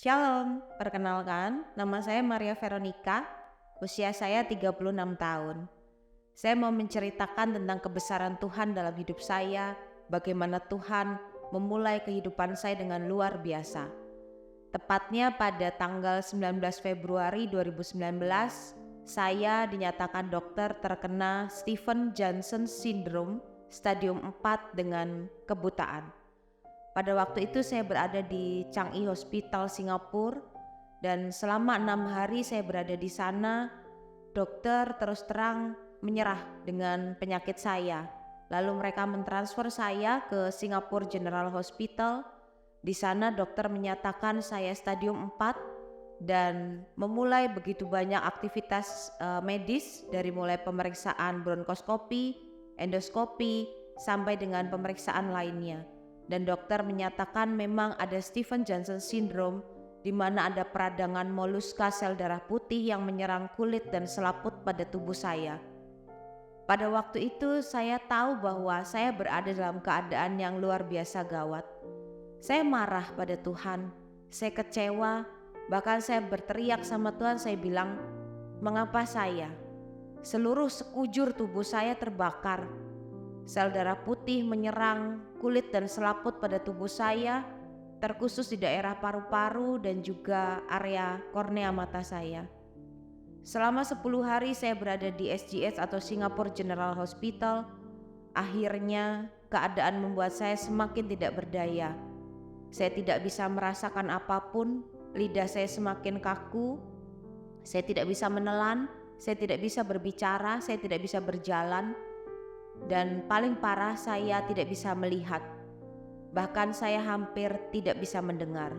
Shalom, perkenalkan, nama saya Maria Veronica, usia saya 36 tahun. Saya mau menceritakan tentang kebesaran Tuhan dalam hidup saya, bagaimana Tuhan memulai kehidupan saya dengan luar biasa. Tepatnya pada tanggal 19 Februari 2019, saya dinyatakan dokter terkena Stephen Johnson Syndrome stadium 4 dengan kebutaan. Pada waktu itu saya berada di Changi Hospital Singapura dan selama 6 hari saya berada di sana. Dokter terus terang menyerah dengan penyakit saya. Lalu mereka mentransfer saya ke Singapore General Hospital. Di sana dokter menyatakan saya stadium 4 dan memulai begitu banyak aktivitas medis, dari mulai pemeriksaan bronkoskopi, endoskopi, sampai dengan pemeriksaan lainnya. Dan dokter menyatakan memang ada Stephen Johnson Syndrome, di mana ada peradangan moluska sel darah putih yang menyerang kulit dan selaput pada tubuh saya. Pada waktu itu saya tahu bahwa saya berada dalam keadaan yang luar biasa gawat. Saya marah pada Tuhan, saya kecewa, bahkan saya berteriak sama Tuhan. Saya bilang, mengapa saya? Seluruh sekujur tubuh saya terbakar. Sel darah putih menyerang kulit dan selaput pada tubuh saya, terkhusus di daerah paru-paru dan juga area kornea mata saya. Selama 10 hari saya berada di SGH atau Singapore General Hospital. Akhirnya keadaan membuat saya semakin tidak berdaya. Saya tidak bisa merasakan apapun, lidah saya semakin kaku, saya tidak bisa menelan, saya tidak bisa berbicara, saya tidak bisa berjalan. Dan paling parah, saya tidak bisa melihat. Bahkan saya hampir tidak bisa mendengar.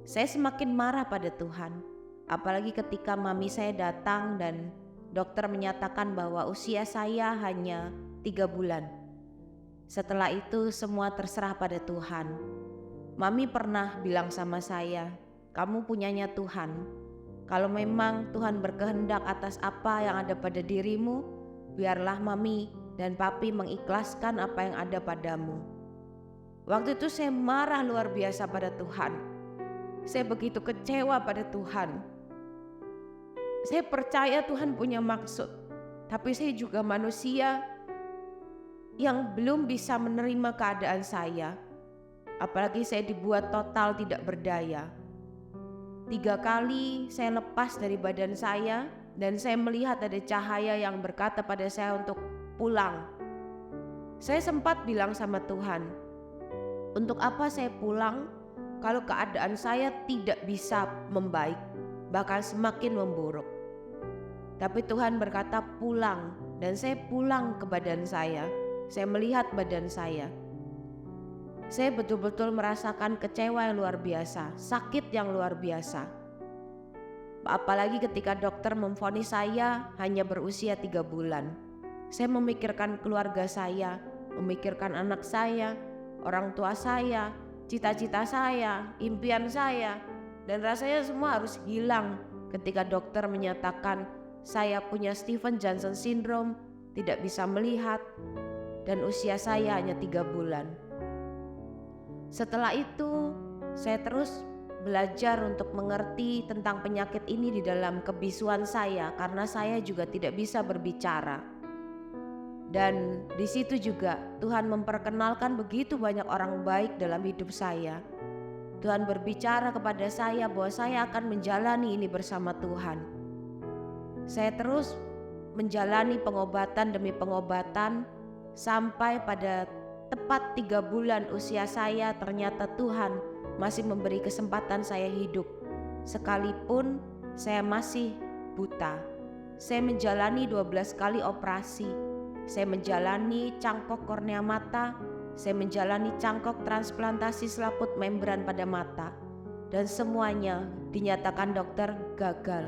Saya semakin marah pada Tuhan. Apalagi ketika mami saya datang dan dokter menyatakan bahwa usia saya hanya 3 bulan. Setelah itu semua terserah pada Tuhan. Mami pernah bilang sama saya, kamu punyanya Tuhan. Kalau memang Tuhan berkehendak atas apa yang ada pada dirimu, biarlah mami dan papi mengikhlaskan apa yang ada padamu. Waktu itu saya marah luar biasa pada Tuhan. Saya begitu kecewa pada Tuhan. Saya percaya Tuhan punya maksud, tapi saya juga manusia yang belum bisa menerima keadaan saya. Apalagi saya dibuat total tidak berdaya. 3 kali saya lepas dari badan saya dan saya melihat ada cahaya yang berkata pada saya untuk pulang. Saya sempat bilang sama Tuhan, untuk apa saya pulang kalau keadaan saya tidak bisa membaik, bahkan semakin memburuk. Tapi Tuhan berkata pulang, dan saya pulang ke badan saya. Saya melihat badan saya. Saya betul-betul merasakan kecewa yang luar biasa, sakit yang luar biasa. Apalagi ketika dokter memvonis saya hanya berusia 3 bulan. Saya memikirkan keluarga saya, memikirkan anak saya, orang tua saya, cita-cita saya, impian saya, dan rasanya semua harus hilang ketika dokter menyatakan saya punya Stephen Johnson Syndrome, tidak bisa melihat, dan usia saya hanya 3 bulan. Setelah itu, saya terus belajar untuk mengerti tentang penyakit ini di dalam kebisuan saya, karena saya juga tidak bisa berbicara. Dan di situ juga Tuhan memperkenalkan begitu banyak orang baik dalam hidup saya. Tuhan berbicara kepada saya bahwa saya akan menjalani ini bersama Tuhan. Saya terus menjalani pengobatan demi pengobatan sampai pada tepat 3 bulan usia saya, ternyata Tuhan masih memberi kesempatan saya hidup. Sekalipun saya masih buta. Saya menjalani 12 kali operasi. Saya menjalani cangkok kornea mata, saya menjalani cangkok transplantasi selaput membran pada mata, dan semuanya dinyatakan dokter gagal.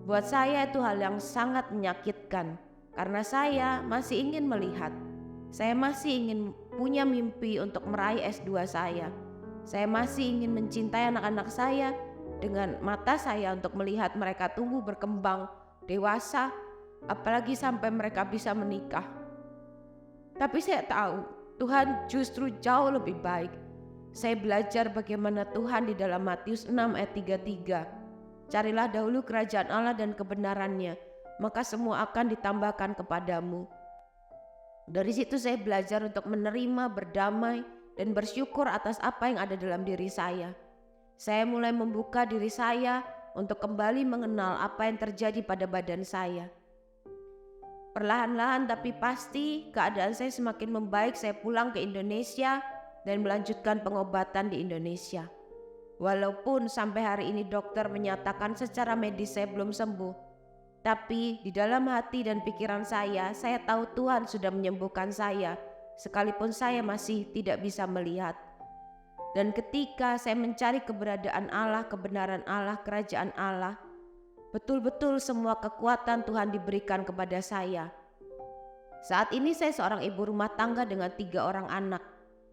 Buat saya itu hal yang sangat menyakitkan, karena saya masih ingin melihat. Saya masih ingin punya mimpi untuk meraih S2 saya. Saya masih ingin mencintai anak-anak saya dengan mata saya untuk melihat mereka tumbuh berkembang, dewasa, apalagi sampai mereka bisa menikah. Tapi saya tahu Tuhan justru jauh lebih baik. Saya belajar bagaimana Tuhan di dalam Matius 6 ayat 33. Carilah dahulu kerajaan Allah dan kebenarannya, maka semua akan ditambahkan kepadamu. Dari situ saya belajar untuk menerima, berdamai, dan bersyukur atas apa yang ada dalam diri saya. Saya mulai membuka diri saya untuk kembali mengenal apa yang terjadi pada badan saya. Perlahan-lahan tapi pasti keadaan saya semakin membaik. Saya pulang ke Indonesia dan melanjutkan pengobatan di Indonesia. Walaupun sampai hari ini dokter menyatakan secara medis saya belum sembuh, tapi di dalam hati dan pikiran saya tahu Tuhan sudah menyembuhkan saya, sekalipun saya masih tidak bisa melihat. Dan ketika saya mencari keberadaan Allah, kebenaran Allah, kerajaan Allah, betul-betul semua kekuatan Tuhan diberikan kepada saya. Saat ini saya seorang ibu rumah tangga dengan 3 orang anak.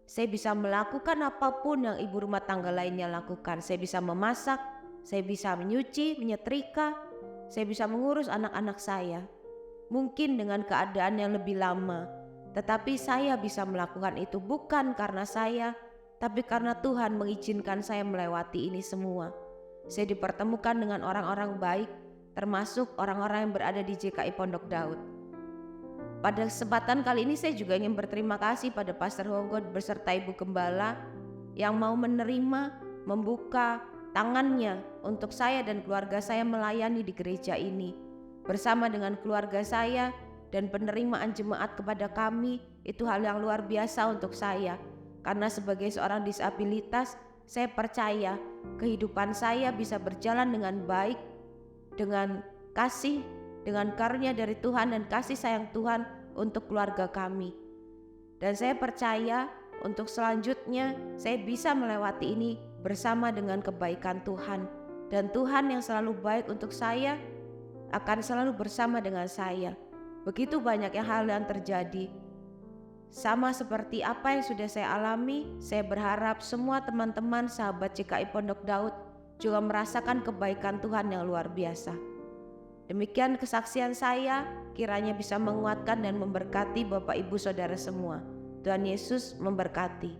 Saya bisa melakukan apapun yang ibu rumah tangga lainnya lakukan. Saya bisa memasak, saya bisa menyuci, menyetrika, saya bisa mengurus anak-anak saya. Mungkin dengan keadaan yang lebih lama, tetapi saya bisa melakukan itu bukan karena saya, tapi karena Tuhan mengizinkan saya melewati ini semua. Saya dipertemukan dengan orang-orang baik, termasuk orang-orang yang berada di JKI Pondok Daud. Pada kesempatan kali ini saya juga ingin berterima kasih pada Pastor Hongo beserta Ibu Gembala yang mau menerima, membuka tangannya untuk saya dan keluarga saya melayani di gereja ini. Bersama dengan keluarga saya dan penerimaan jemaat kepada kami, itu hal yang luar biasa untuk saya. Karena sebagai seorang disabilitas, saya percaya kehidupan saya bisa berjalan dengan baik, dengan kasih, dengan karunia dari Tuhan dan kasih sayang Tuhan untuk keluarga kami. Dan saya percaya untuk selanjutnya saya bisa melewati ini bersama dengan kebaikan Tuhan. Dan Tuhan yang selalu baik untuk saya akan selalu bersama dengan saya. Begitu banyak hal yang terjadi. Sama seperti apa yang sudah saya alami, saya berharap semua teman-teman sahabat JKI Pondok Daud juga merasakan kebaikan Tuhan yang luar biasa. Demikian kesaksian saya, kiranya bisa menguatkan dan memberkati Bapak Ibu Saudara semua. Tuhan Yesus memberkati.